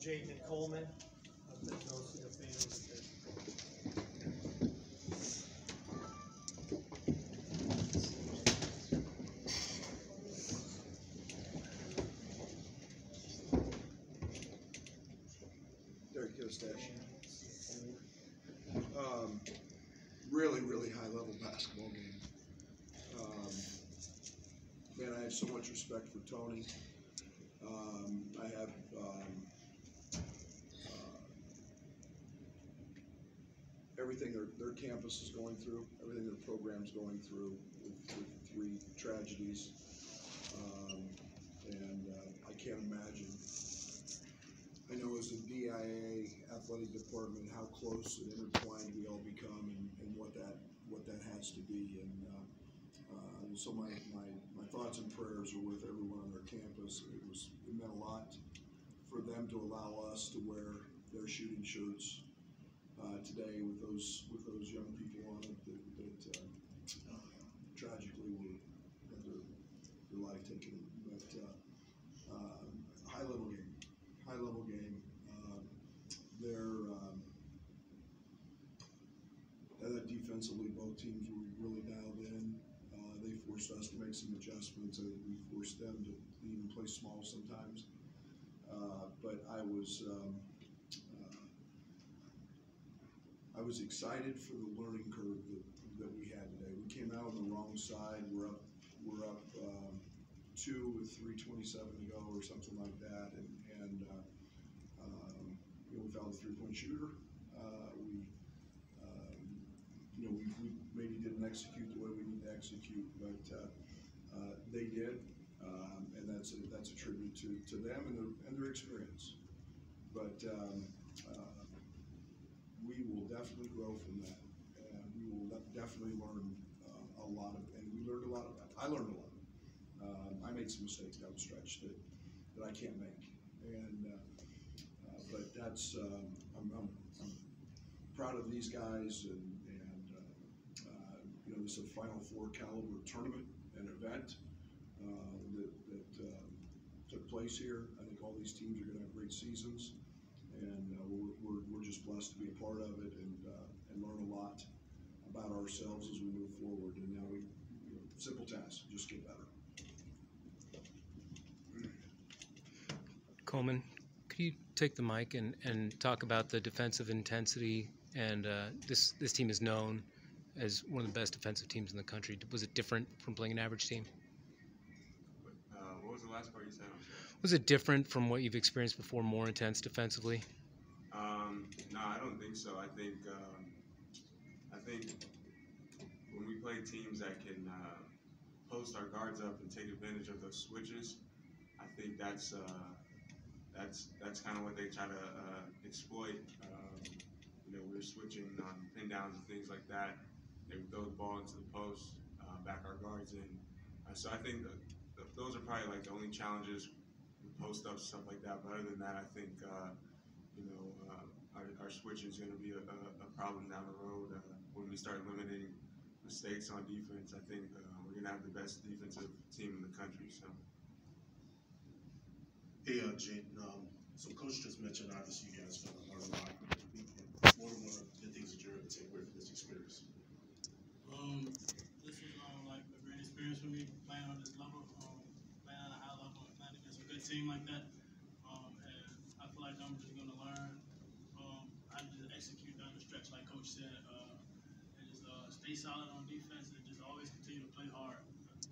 Jayden and Coleman. There's no single family. Really high-level basketball game. Man, I have so much respect for Tony. I have everything their campus is going through, everything their program's going through with 3 tragedies. I can't imagine. I know as a DIA athletic department how close and intertwined we all become, and what that has to be. And so my thoughts and prayers are with everyone on their campus. It meant a lot for them to allow us to wear their shooting shirts today with those young people on it that tragically had their life taken. But high level game. That defensively, both teams were really dialed in. They forced us to make some adjustments. I think we forced them to even play small sometimes. But I was excited for the learning curve that we had today. We came out on the wrong side. We're up 2 with 3:27 to go or something like that, and we fouled the 3-point shooter. We maybe didn't execute the way we need to execute, but they did, and that's a tribute to them and their experience. But we will definitely grow from that, and we will definitely learn a lot and we learned a lot of that. I learned a lot. I made some mistakes down the stretch that I can't make, but that's I'm proud of these guys, and this is a Final Four caliber tournament and event that took place here. I think all these teams are going to have great seasons, and we're just blessed to be a part of it and learn a lot about ourselves as we move forward. And now simple task, just get better. Coleman, could you take the mic and talk about the defensive intensity? And this team is known as one of the best defensive teams in the country. Was it different from playing an average team? What was the last part you said? Was it different from what you've experienced before, more intense defensively? No, I don't think so. I think when we play teams that can post our guards up and take advantage of those switches, I think that's kind of what they try to exploit. We're switching on pin downs and things like that. They would throw the ball into the post, back our guards in. So I think those are probably like the only challenges with post ups, stuff like that. But other than that, I think our switching is going to be a problem down the road when we start limiting mistakes on defense. I think we're going to have the best defensive team in the country. So. Hey, Jayden. So Coach just mentioned obviously you guys fell apart a lot. What are one of the things that you're going to take away from this experience? This is like a great experience for me playing on this level, playing at a high level, and playing against a good team like that. And I feel like I'm just going to learn how to just execute down the stretch, like Coach said, and just stay solid on defense and just always continue to play hard.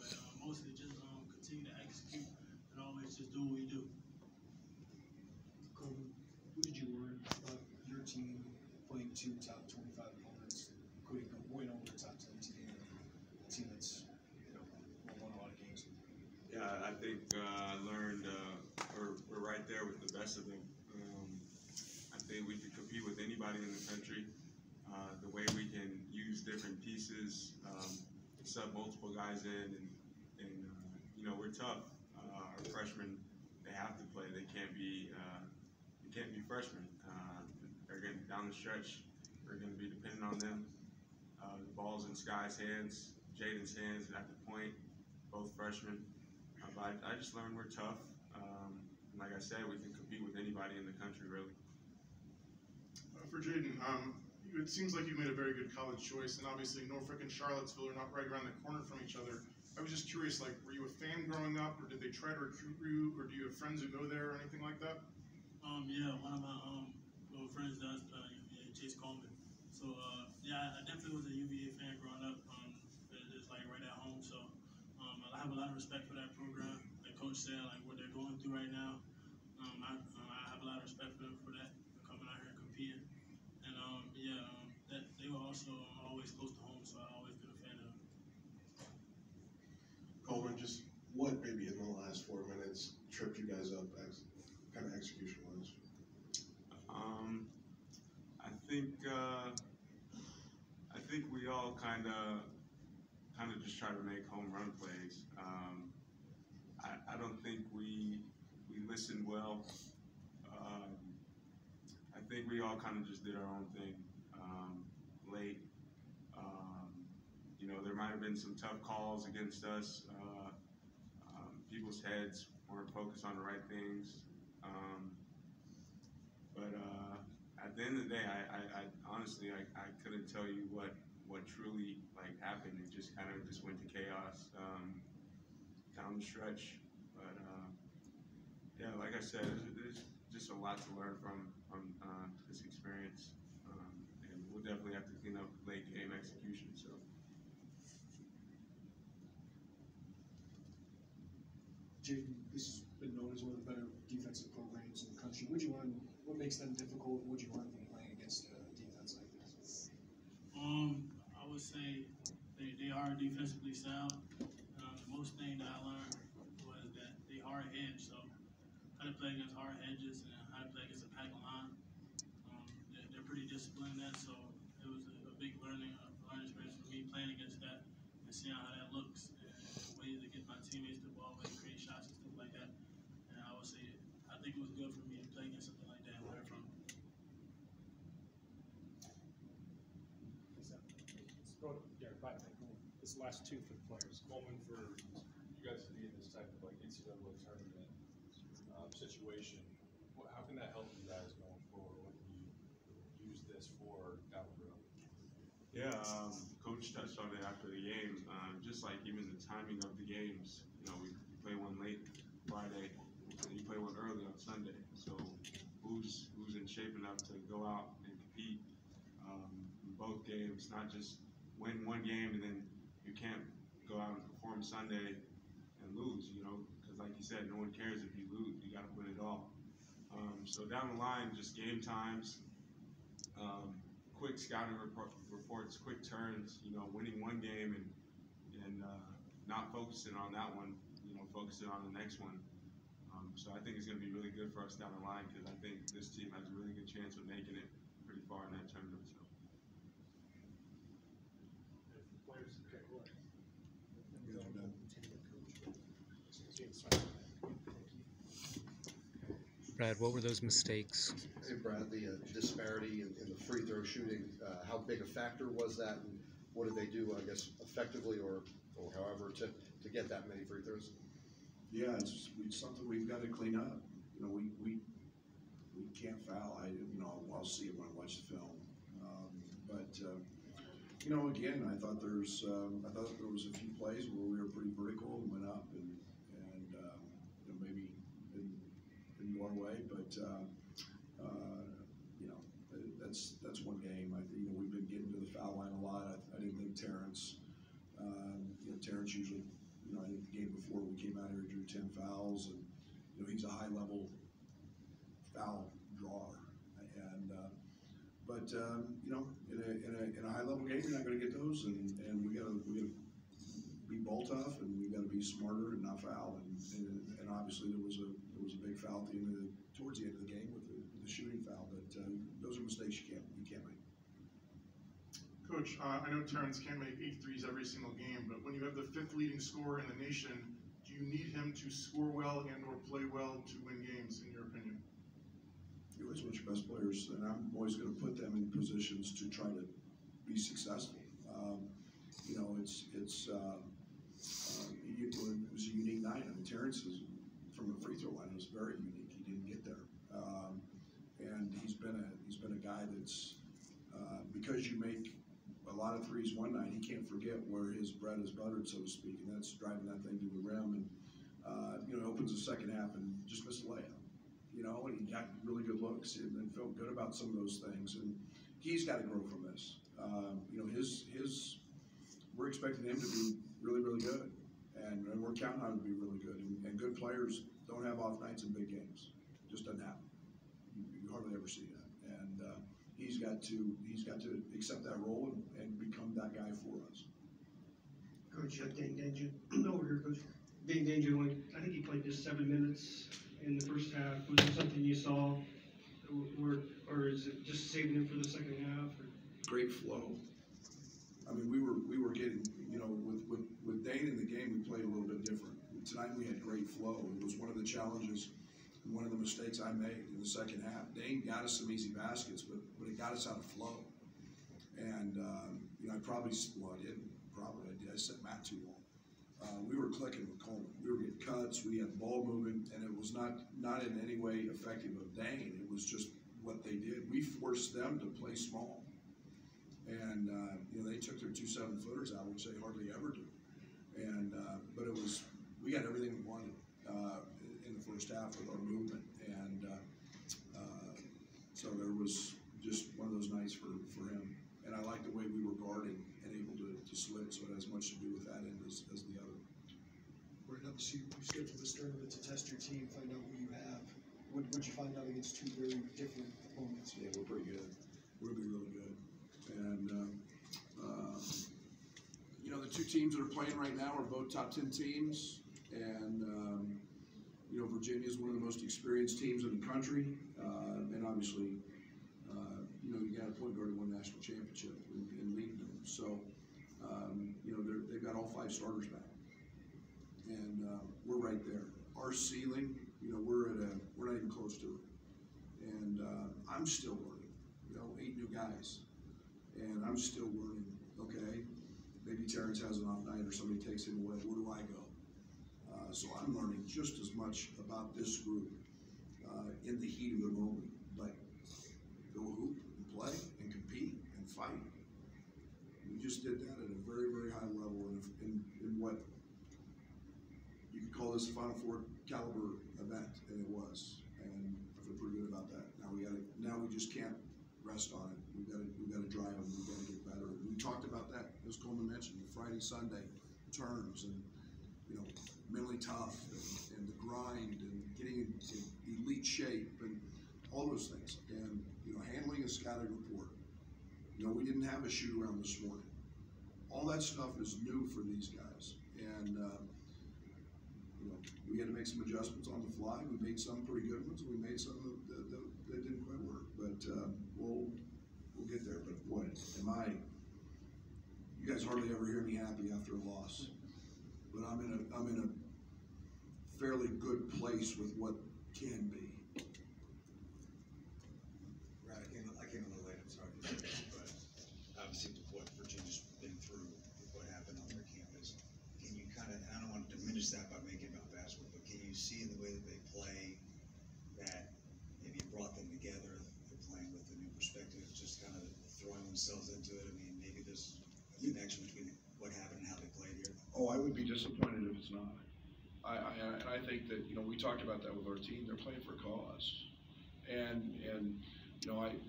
But mostly just continue to execute and always just do what we do. Coleman, what did you learn about your team playing 2 top 25 opponents, including going over the top 10 team, a team that's won a lot of games? Yeah, I think I learned we're right there with the best of them. I think we can compete with anybody in the country. The way we can use different pieces, sub multiple guys in, and we're tough. Our freshmen, they have to play. They can't be freshmen. They're getting down the stretch. We're going to be dependent on them. The ball's in Sky's hands, Jayden's hands at the point, both freshmen. But I just learned we're tough. like I said, we can compete with anybody in the country, really. For Jayden, it seems like you've made a very good college choice, and obviously Norfolk and Charlottesville are not right around the corner from each other. I was just curious, like, were you a fan growing up, or did they try to recruit you, or do you have friends who go there, or anything like that? Yeah, one of my little friends does Chase Coleman. So yeah, I definitely was a UVA fan growing up. It's like right at home. So I have a lot of respect for that program. Like Coach said, like what they're going through right now. I have a lot of respect for them for that, for coming out here and competing. And that they were also always close to home, so I always been a fan of them. Coleman, just what maybe in the last 4 minutes tripped you guys up, kind of execution wise? I think we all kind of just try to make home run plays. I don't think we listened well. I think we all kind of just did our own thing late. There might have been some tough calls against us. People's heads weren't focused on the right things. But at the end of the day, I honestly couldn't tell you what truly happened. It just kind of went to chaos down the stretch. But yeah, like I said, there's just a lot to learn from this experience, and we'll definitely have to clean up late game execution. So. Jayden, this has been known as one of the better defensive programs in the country. What makes them difficult? What did you learn from playing against a defense like this? I would say they are defensively sound. The most thing that I learned was that they hard hedge, so how to play against hard hedges and how to play against a pack line. They're pretty disciplined in that, so it was a big learning experience for me playing against that and seeing how that looks and ways to get my teammates the ball, ways to create shots and stuff like that. And I would say I think it was good for me to play against something like that and learn from it. This last two for the players. Coleman, for you guys to be in this type of NCAA tournament situation, how can that help you guys going forward? What can you use this for down the road? Yeah, Coach touched on it after the game. Just like even the timing of the games, we play one late Friday, and you play one early on Sunday. So who's in shape enough to go out and compete in both games, not just win one game and then you can't go out and perform Sunday and lose, because like you said, no one cares if you lose. You got to win it all. So down the line, just game times, quick scouting reports, quick turns, winning one game and not focusing on that one, focusing on the next one. So I think it's going to be really good for us down the line because I think this team has a really good chance of making it pretty far in that tournament. So. Brad, what were those mistakes? Hey, Brad, the disparity in the free throw shooting, how big a factor was that, and what did they do, I guess, effectively or however to get that many free throws? Yeah, it's something we've got to clean up. We can't foul. I'll see it when I watch the film. Again, I thought there was a few plays where we were pretty vertical and went up and maybe didn't go our way, but that's one game. We've been getting to the foul line a lot. I didn't think Terrence. Terrence usually. I think the game before we came out here drew 10 fouls, and he's a high-level foul drawer. But in a high-level game, you're not going to get those, and we got to be ball tough, and we got to be smarter and not foul. And obviously there was a big foul at towards the end of the game with the shooting foul. But those are mistakes you can't make. Coach, I know Terrence can't make 8 threes every single game, but when you have the 5th leading scorer in the nation, do you need him to score well and/or play well to win games, in your opinion? You always want your best players, and I'm always going to put them in positions to try to be successful. It was a unique night. Terrence, from the free throw line, was very unique. And he's been a guy that's because you make a lot of threes one night, he can't forget where his bread is buttered, so to speak, and that's driving that thing to the rim. And opens the second half and just missed a layup. And he got really good looks and felt good about some of those things. And he's got to grow from this. We're expecting him to be really, really good, and we're counting on him to be really good. And good players don't have off nights in big games. It just doesn't happen. You hardly ever see that. And he's got to accept that role and become that guy for us. Coach, Dane Danger, over here, Coach. Dane Danger, I think he played just 7 minutes in the first half. Was there something you saw, or is it just saving him for the second half? Or? Great flow. I mean, we were getting, with Dane in the game, we played a little bit different. Tonight we had great flow. It was one of the challenges and one of the mistakes I made in the second half. Dane got us some easy baskets, but it got us out of flow. And, I set Matt too long. We were clicking with Coleman. We were getting cuts. We had ball movement, and it was not in any way effective of Dane. It was just what they did. We forced them to play small. And, they took their 2 7-footers out, which they hardly ever do. And, but we got everything we wanted in the first half with our movement. And so there was just one of those nights for him. And I like the way we were guarding and able to slip, so it has much to do with that end as the other. Right, obviously you scheduled this tournament to test your team, find out what you have. What did you find out against 2 very different opponents? Yeah, we're pretty good. We're going to be really good. And, the 2 teams that are playing right now are both top 10 teams. And, Virginia is one of the most experienced teams in the country. And obviously, you got a point guard who won national championship and leading them. So, they've got all 5 starters back. And we're right there. Our ceiling, we're not even close to it. And I'm still learning. 8 new guys. And I'm still learning, okay, maybe Terrence has an off night or somebody takes him away, where do I go? So I'm learning just as much about this group in the heat of the moment, but go hoop and play and compete and fight. We just did that at a very, very high level in what you could call this a Final Four caliber event, and it was. And I feel pretty good about that. Now we just can't rest on it. We've got to drive them. We've got to get better. We talked about that, as Coleman mentioned, the Friday, Sunday turns, and mentally tough, and the grind, and getting in elite shape, and all those things. And handling a scouting report. We didn't have a shoot around this morning. All that stuff is new for these guys, and we had to make some adjustments on the fly. We made some pretty good ones. We made some that didn't quite work, but we'll get there. But boy, you guys hardly ever hear me happy after a loss. But I'm in a fairly good place with what can be. Right, I came a little late. I'm sorry for this, but obviously with what Virginia's been through, with what happened on their campus, can you kind of, and I don't want to diminish that by making it about basketball, but can you see in the way that they play that maybe it brought them together? They're playing with a new perspective, just kind of throwing themselves into it. I mean, maybe there's a connection between what happened and how they played here. Oh, I would be disappointed if it's not. I think that we talked about that with our team. They're playing for a cause, and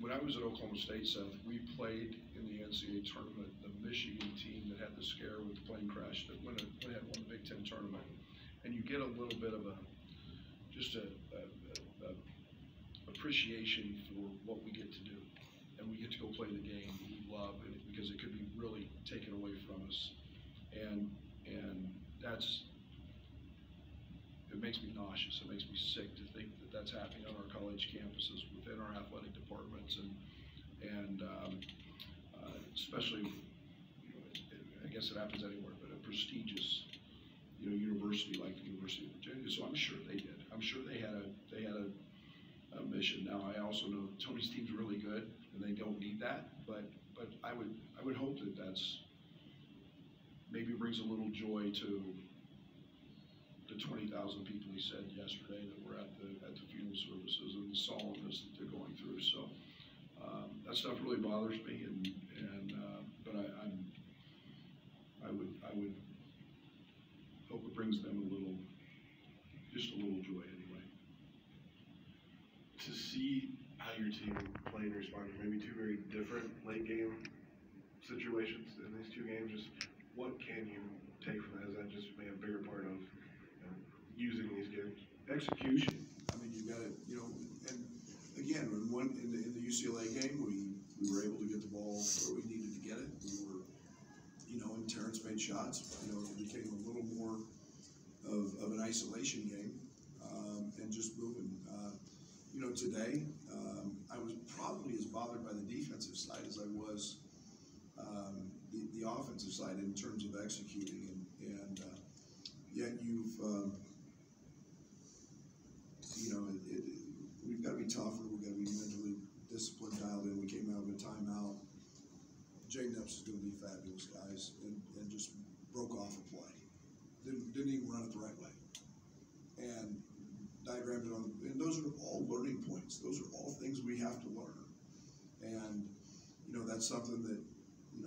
when I was at Oklahoma State, Seth, we played in the NCAA tournament. The Michigan team that had the scare with the plane crash that had won the Big Ten tournament, and you get a little bit of a appreciation for what we get to do, and we get to go play the game we love, and because it could be really taken away from us, and it makes me nauseous. It makes me sick to think that that's happening on our college campuses within our athletic departments, and especially, I guess it happens anywhere, but a prestigious, university like the University of Virginia. So I'm sure they did. I'm sure they had a mission. Now I also know Tony's team's really good, and they don't need that. But I would hope that that's maybe brings a little joy to the 20,000 people, he said yesterday, that were at the funeral services and the solemnness that they're going through. So that stuff really bothers me, but I would hope it brings them just a little joy anyway. To see how your team played and responded, maybe two very different late game situations in these two games, just what can you take from that? Is that just maybe a bigger part of using these games? Execution. I mean, you got to, and again, in the UCLA game, we were able to get the ball where we needed to get it. We were, and Terrence made shots. It became a little more of an isolation game, and just moving. Today, I was probably as bothered by the defensive side as I was the offensive side in terms of executing, and yet we've got to be tougher. We've got to be mentally disciplined, dialed in. We came out of a timeout. Jayden Epps is going to be fabulous, guys, and just broke off a play. Didn't even run it the right way, and diagrammed it on. And those are all learning points. Those are all things we have to learn, and that's something that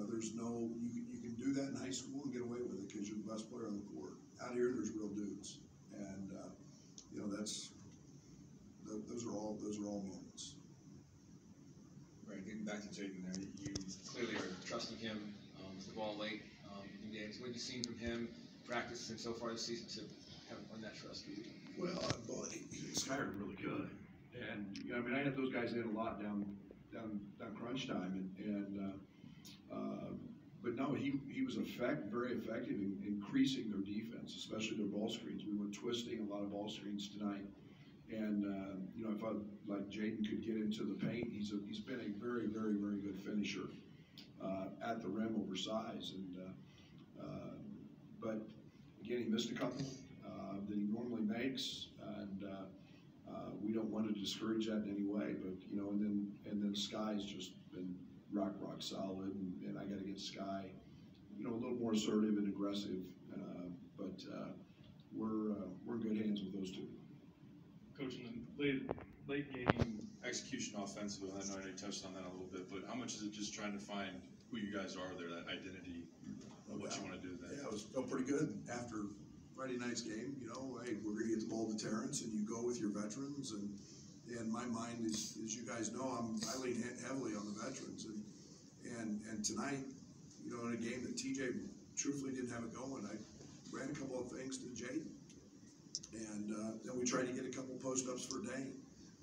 there's no you can do that in high school and get away with it because you're the best player on the court. Out here, there's real dudes, and those are all moments. Right, getting back to Jayden there, you clearly are trusting him with the ball late in games. What have you seen from him practicing so far this season to kind of earn that trust for you? Well, this guy are really good, and I had those guys in a lot down crunch time, but no, he was very effective in increasing their defense, especially their ball screens. We were twisting a lot of ball screens tonight, and if Jayden could get into the paint, he's been a very, very, very good finisher at the rim over size, but again, he missed a couple that he normally makes, and we don't want to discourage that in any way. But and then Sky's just been rock solid, and I got to get Sky, a little more assertive and aggressive. But we're in good hands with those two. Coach, in the late game execution offensively, I know you touched on that a little bit, but how much is it just trying to find who you guys are there, that identity, what you want to do there? Yeah, it felt pretty good after Friday night's game. Hey, we're going to get the ball to Terrence, and you go with your veterans, and my mind is, as you guys know, I lean heavily on the veterans, and tonight, in a game that TJ truthfully didn't have it going, I ran a couple of things to Jayden, and then we tried to get a couple post-ups for Dane.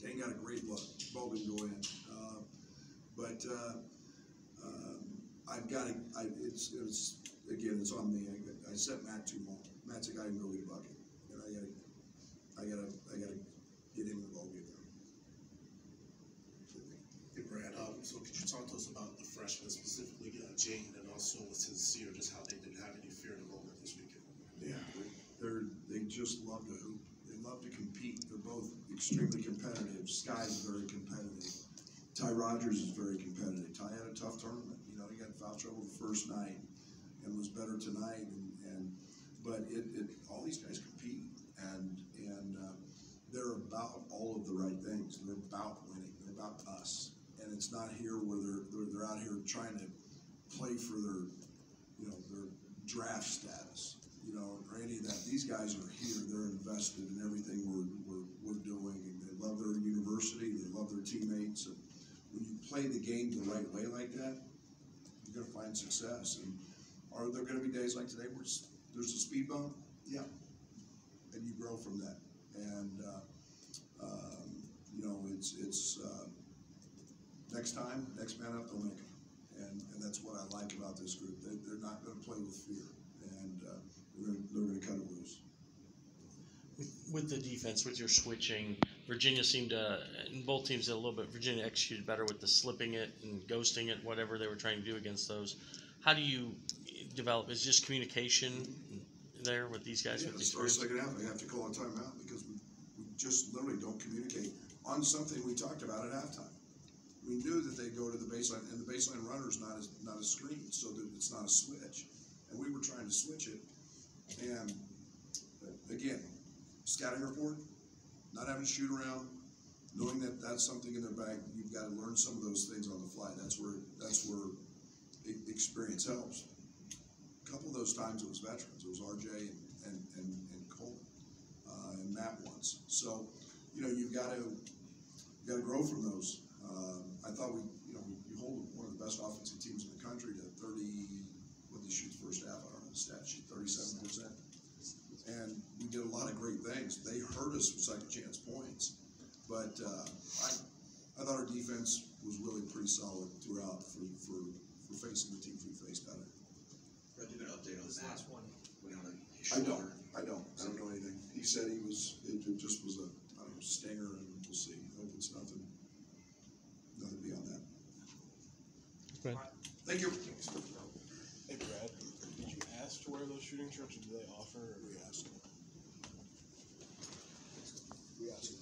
Dane got a great look. Ball didn't go in, but I've got to. It's on me. I set Matt too long. Matt's a guy who can go get a bucket, and I gotta get him in the ball game there. Hey Brad, so could you talk to us about the freshmen, specifically Jayden, and also with Sincere, just how they didn't have any fear in the moment this weekend? Yeah, they just love to hoop. They love to compete. They're both extremely competitive. Sky's very competitive. Ty Rogers is very competitive. Ty had a tough tournament. He got in foul trouble the first night and was better tonight. But all these guys compete, and they're about all of the right things. They're about winning. They're about us. And it's not here where they're out here trying to play for their draft status, or any of that. These guys are here. They're invested in everything we're doing, and they love their university. They love their teammates. And when you play the game the right way like that, you're going to find success. And are there going to be days like today where there's a speed bump? Yeah. And you grow from that. And it's next time, next man up, they'll make them. And that's what I like about this group. They're not going to play with fear, and they're going to cut it loose. With the defense, with your switching, Virginia seemed to, and both teams did a little bit, Virginia executed better with the slipping it and ghosting it, whatever they were trying to do against those. How do you develop? Is just communication there with these guys? Yeah, the first second half, I have to call a timeout because we just literally don't communicate on something we talked about at halftime. We knew that they'd go to the baseline, and the baseline runner is not a screen, so that it's not a switch. And we were trying to switch it. And again, scouting report, not having to shoot around, knowing that that's something in their bag. You've got to learn some of those things on the fly. That's where experience helps. A couple of those times it was veterans. It was RJ and Coleman and Matt once. So, you know, you've got to grow from those. I thought we hold one of the best offensive teams in the country to 30. What they shoot the first half? I don't know the stat sheet. 37%. And we did a lot of great things. They hurt us with second chance points, but I thought our defense was really pretty solid throughout for facing the teams we faced better. Brad, do an update on This that. last one. I don't know anything. He said it just was a stinger, and we'll see. I hope it's nothing beyond that. Brad. Thank you. Hey Brad, did you ask to wear those shooting shirts, or did they offer? Or we asked. We asked.